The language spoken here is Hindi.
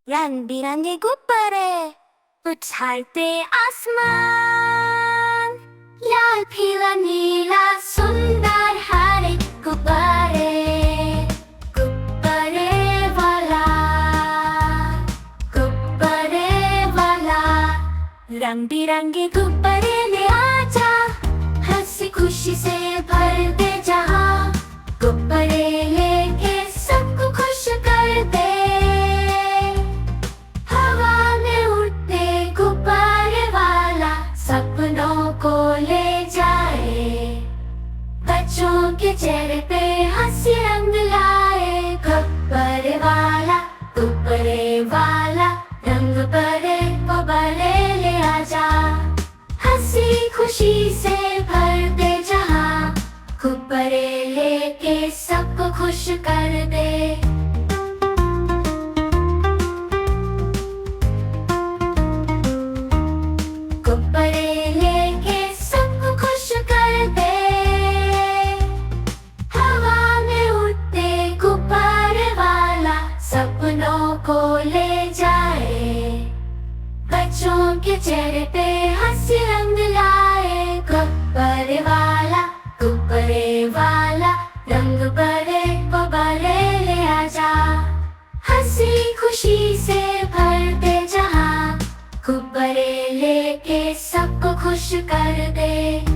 रंग बिरंगे गुब्बारे उछालते आसमान, लाल पीला नीला सुंदर हरे गुब्बारे, गुब्बारे वाला, गुब्बारे वाला। रंग बिरंगे गुब्बारे ले आजा, हंसी खुशी से भर दे जहां। गुब्बारे लेके सबको खुश कर दे, हवा में उड़ते गुब्बारे वाला सपनों को ले जाए। बच्चों के चेहरे पे हंसी रंग लाए। गुब्बारे वाला, गुब्बारे वाला, रंग भरे गुब्बारे ले आजा, हंसी खुशी से भर दे जहां। गुब्बारे लेके सबको खुश कर दे। गुब्बारे लेके सबको खुश कर दे, हवा में उड़ते गुब्बारे वाला सपनों को ले जाए। बच्चों के चेहरे पे हंसी रंग लाए। गुब्बारे वाला, गुब्बारे वाला, रंग भरे गुब्बारे ले आजा, हंसी खुशी से भर दे जहां। गुब्बारे लेके सबको खुश कर दे।